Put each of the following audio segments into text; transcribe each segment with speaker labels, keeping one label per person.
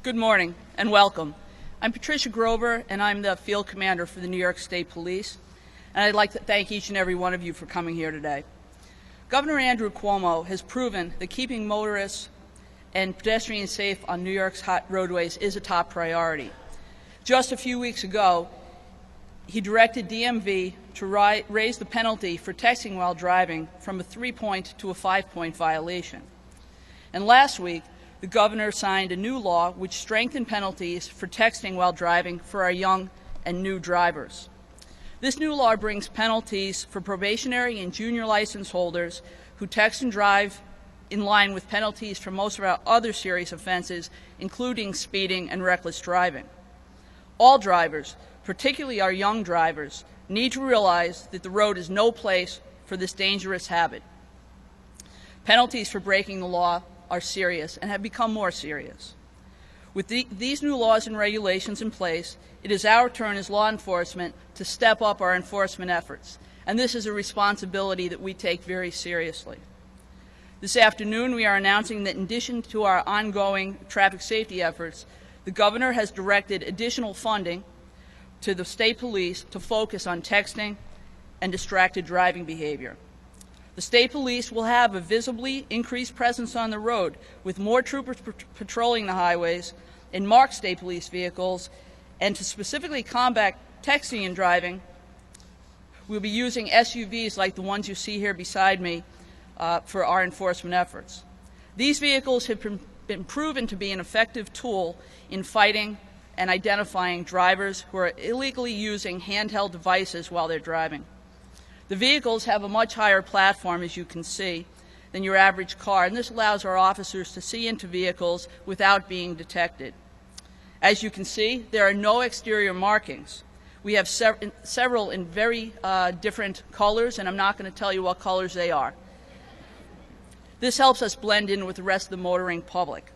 Speaker 1: Good morning and welcome. I'm Patricia Grover, and I'm the field commander for the New York State Police, and I'd like to thank each and every one of you for coming here today. Governor Andrew Cuomo has proven that keeping motorists and pedestrians safe on New York's hot roadways is a top priority. Just a few weeks ago, he directed DMV to raise the penalty for texting while driving from a 3-point to a 5-point violation. And last week, the governor signed a new law which strengthened penalties for texting while driving for our young and new drivers. This new law brings penalties for probationary and junior license holders who text and drive in line with penalties for most of our other serious offenses, including speeding and reckless driving. All drivers, particularly our young drivers, need to realize that the road is no place for this dangerous habit. Penalties for breaking the law are serious and have become more serious. With these new laws and regulations in place, it is our turn as law enforcement to step up our enforcement efforts, and this is a responsibility that we take very seriously. This afternoon, we are announcing that in addition to our ongoing traffic safety efforts, the governor has directed additional funding to the state police to focus on texting and distracted driving behavior. The state police will have a visibly increased presence on the road, with more troopers patrolling the highways in marked state police vehicles, and to specifically combat texting and driving, we'll be using SUVs like the ones you see here beside me for our enforcement efforts. These vehicles have been proven to be an effective tool in fighting and identifying drivers who are illegally using handheld devices while they're driving. The vehicles have a much higher platform, as you can see, than your average car, and this allows our officers to see into vehicles without being detected. As you can see, there are no exterior markings. We have several in very different colors, and I'm not going to tell you what colors they are. This helps us blend in with the rest of the motoring public.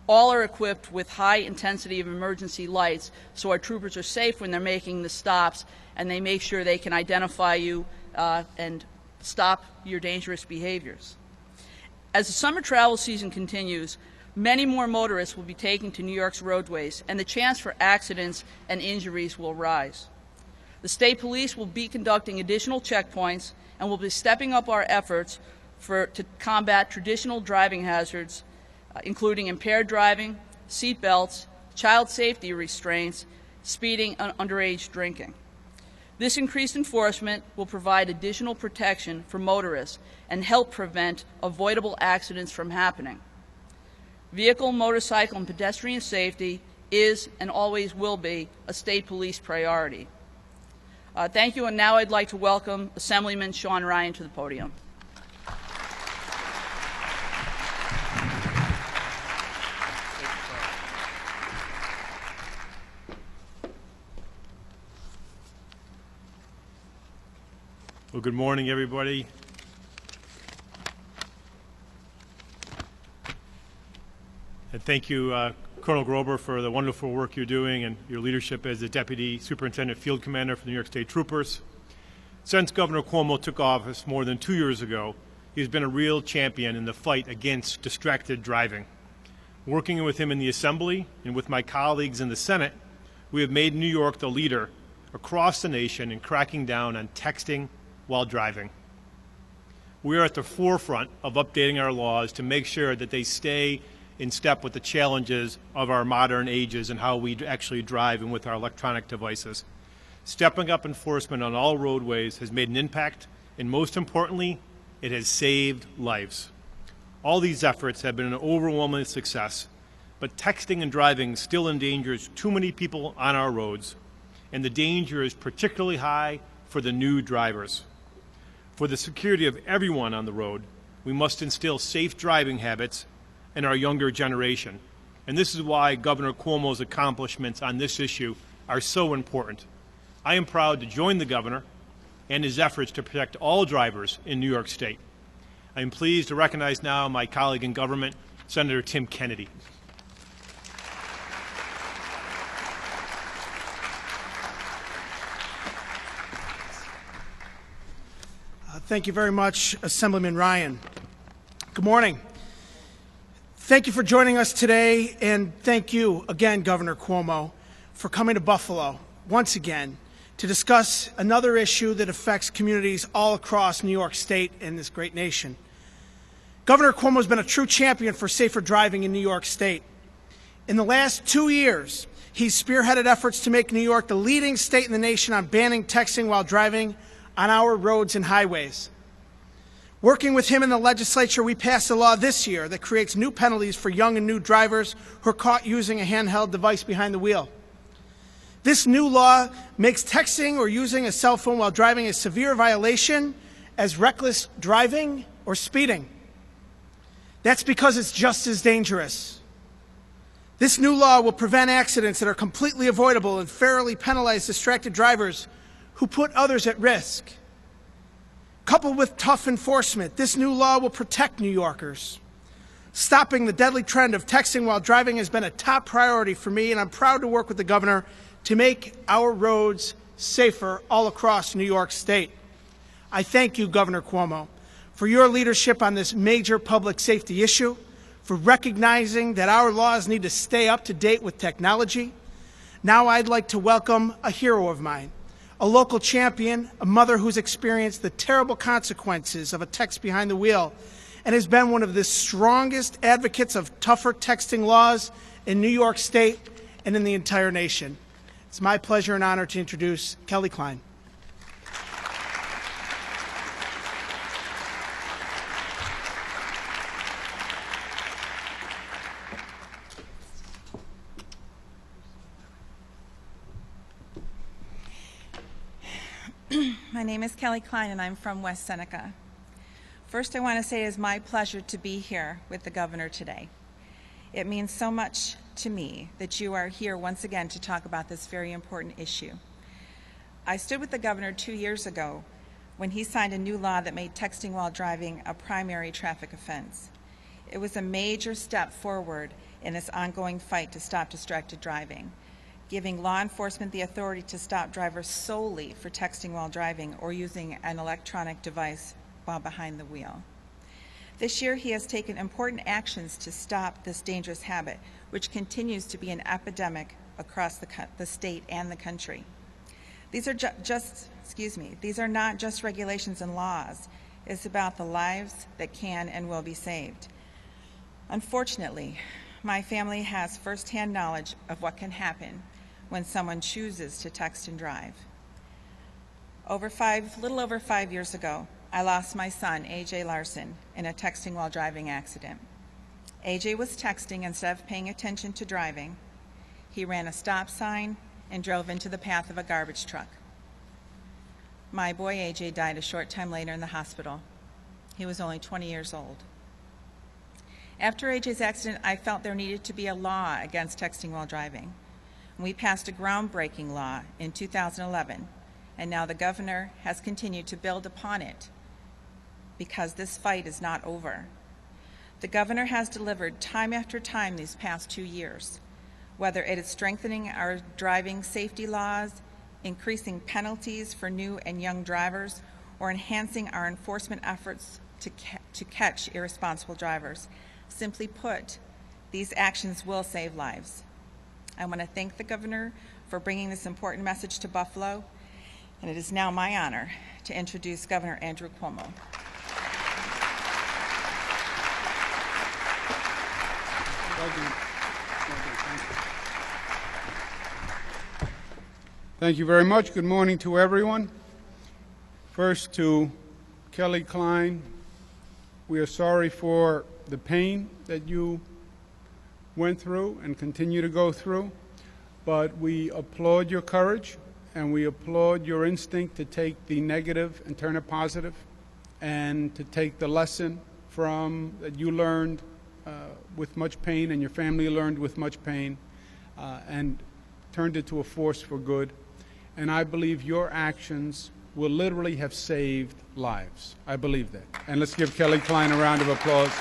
Speaker 1: All are equipped with high intensity of emergency lights, so our troopers are safe when they're making the stops, and they make sure they can identify you and stop your dangerous behaviors. As the summer travel season continues, many more motorists will be taking to New York's roadways, and the chance for accidents and injuries will rise. The state police will be conducting additional checkpoints and will be stepping up our efforts to combat traditional driving hazards, including impaired driving, seat belts, child safety restraints, speeding, and underage drinking. This increased enforcement will provide additional protection for motorists and help prevent avoidable accidents from happening. Vehicle, motorcycle, and pedestrian safety is and always will be a state police priority. Thank you, and now I'd like to welcome Assemblyman Sean Ryan to the podium.
Speaker 2: Well, good morning, everybody. And thank you, Colonel Grover, for the wonderful work you're doing and your leadership as the Deputy Superintendent Field Commander for the New York State Troopers. Since Governor Cuomo took office more than 2 years ago, he's been a real champion in the fight against distracted driving. Working with him in the Assembly and with my colleagues in the Senate, we have made New York the leader across the nation in cracking down on texting while driving. We are at the forefront of updating our laws to make sure that they stay in step with the challenges of our modern ages and how we actually drive and with our electronic devices. Stepping up enforcement on all roadways has made an impact, and most importantly, it has saved lives. All these efforts have been an overwhelming success, but texting and driving still endangers too many people on our roads, and the danger is particularly high for the new drivers. For the security of everyone on the road, we must instill safe driving habits in our younger generation. And this is why Governor Cuomo's accomplishments on this issue are so important. I am proud to join the governor and his efforts to protect all drivers in New York State. I am pleased to recognize now my colleague in government, Senator Tim Kennedy.
Speaker 3: Thank you very much, Assemblyman Ryan. Good morning. Thank you for joining us today, and thank you again, Governor Cuomo, for coming to Buffalo once again to discuss another issue that affects communities all across New York State and this great nation. Governor Cuomo has been a true champion for safer driving in New York State. In the last 2 years, he's spearheaded efforts to make New York the leading state in the nation on banning texting while driving on our roads and highways. Working with him in the legislature, we passed a law this year that creates new penalties for young and new drivers who are caught using a handheld device behind the wheel. This new law makes texting or using a cell phone while driving a severe violation as reckless driving or speeding. That's because it's just as dangerous. This new law will prevent accidents that are completely avoidable and fairly penalize distracted drivers who put others at risk. Coupled with tough enforcement, this new law will protect New Yorkers. Stopping the deadly trend of texting while driving has been a top priority for me, and I'm proud to work with the governor to make our roads safer all across New York State. I thank you, Governor Cuomo, for your leadership on this major public safety issue, for recognizing that our laws need to stay up to date with technology. Now I'd like to welcome a hero of mine, a local champion, a mother who's experienced the terrible consequences of a text behind the wheel and has been one of the strongest advocates of tougher texting laws in New York State and in the entire nation. It's my pleasure and honor to introduce Kelly Kline.
Speaker 4: My name is Kelly Kline, and I'm from West Seneca. First, I want to say it is my pleasure to be here with the governor today. It means so much to me that you are here once again to talk about this very important issue. I stood with the governor 2 years ago when he signed a new law that made texting while driving a primary traffic offense. It was a major step forward in this ongoing fight to stop distracted driving, giving law enforcement the authority to stop drivers solely for texting while driving or using an electronic device while behind the wheel. This year, he has taken important actions to stop this dangerous habit, which continues to be an epidemic across the state and the country. These are not just regulations and laws. It's about the lives that can and will be saved. Unfortunately, my family has firsthand knowledge of what can happen when someone chooses to text and drive. Little over 5 years ago, I lost my son, AJ Larson, in a texting while driving accident. AJ was texting instead of paying attention to driving. He ran a stop sign and drove into the path of a garbage truck. My boy AJ died a short time later in the hospital. He was only 20 years old. After AJ's accident, I felt there needed to be a law against texting while driving. We passed a groundbreaking law in 2011, and now the governor has continued to build upon it because this fight is not over. The governor has delivered time after time these past 2 years, whether it is strengthening our driving safety laws, increasing penalties for new and young drivers, or enhancing our enforcement efforts to catch irresponsible drivers. Simply put, these actions will save lives. I want to thank the governor for bringing this important message to Buffalo, and it is now my honor to introduce Governor Andrew Cuomo.
Speaker 5: Thank you very much. Good morning to everyone. First, to Kelly Kline, we are sorry for the pain that you went through and continue to go through, but we applaud your courage and we applaud your instinct to take the negative and turn it positive, and to take the lesson from that you learned with much pain and your family learned with much pain and turned it to a force for good. And I believe your actions will literally have saved lives. I believe that. And let's give Kelly Kline a round of applause.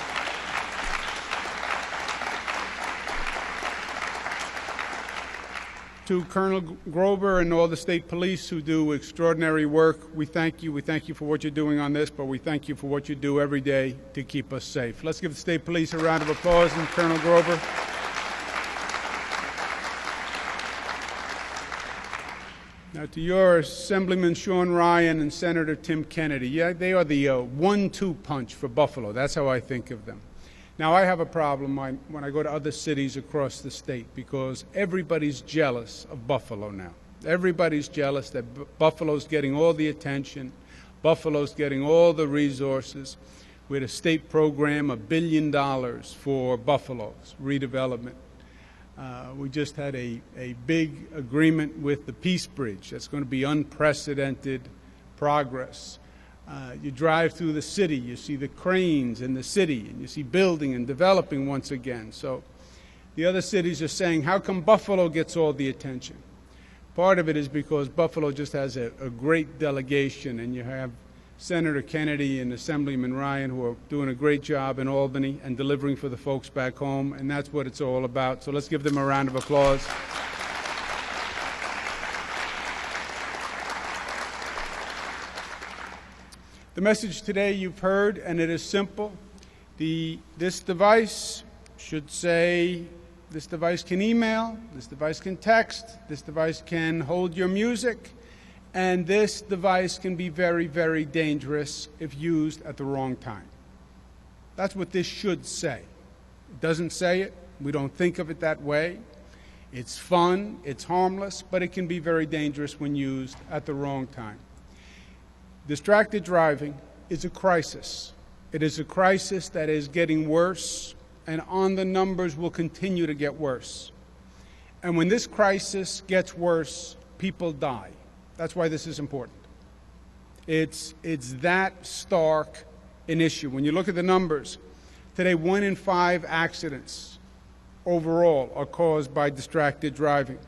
Speaker 5: To Colonel Grover and all the state police who do extraordinary work, we thank you. We thank you for what you're doing on this, but we thank you for what you do every day to keep us safe. Let's give the state police a round of applause and Colonel Grover. Now to your Assemblyman Sean Ryan and Senator Tim Kennedy, yeah, they are the 1-2 punch for Buffalo. That's how I think of them. Now, I have a problem when I go to other cities across the state because everybody's jealous of Buffalo now. Everybody's jealous that Buffalo's getting all the attention, Buffalo's getting all the resources. We had a state program, $1 billion for Buffalo's redevelopment. We just had a big agreement with the Peace Bridge. That's going to be unprecedented progress. You drive through the city, you see the cranes in the city, and you see building and developing once again. So the other cities are saying, how come Buffalo gets all the attention? Part of it is because Buffalo just has a great delegation, and you have Senator Kennedy and Assemblyman Ryan who are doing a great job in Albany and delivering for the folks back home, and that's what it's all about. So let's give them a round of applause. The message today you've heard, and it is simple. This device should say, this device can email, this device can text, this device can hold your music, and this device can be very, very dangerous if used at the wrong time. That's what this should say. It doesn't say it. We don't think of it that way. It's fun, it's harmless, but it can be very dangerous when used at the wrong time. Distracted driving is a crisis. It is a crisis that is getting worse, and on the numbers will continue to get worse. And when this crisis gets worse, people die. That's why this is important. It's that stark an issue. When you look at the numbers, today 1 in 5 accidents overall are caused by distracted driving.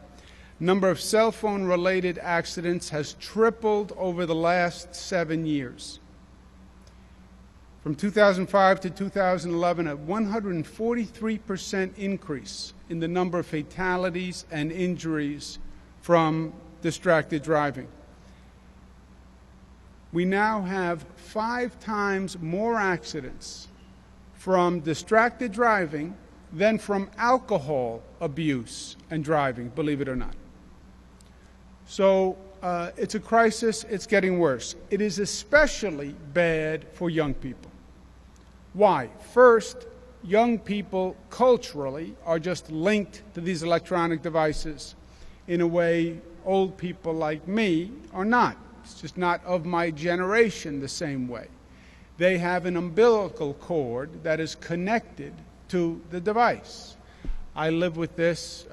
Speaker 5: Number of cell phone related accidents has tripled over the last 7 years. From 2005 to 2011, a 143% increase in the number of fatalities and injuries from distracted driving. We now have 5 times more accidents from distracted driving than from alcohol abuse and driving, believe it or not. So it's a crisis. It's getting worse. It is especially bad for young people. Why? First, young people culturally are just linked to these electronic devices in a way old people like me are not. It's just not of my generation the same way. They have an umbilical cord that is connected to the device. I live with this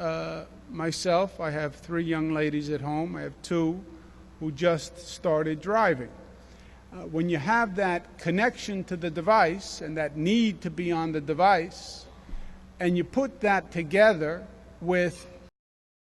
Speaker 5: myself. I have 3 young ladies at home. I have 2 who just started driving. When you have that connection to the device and that need to be on the device, and you put that together with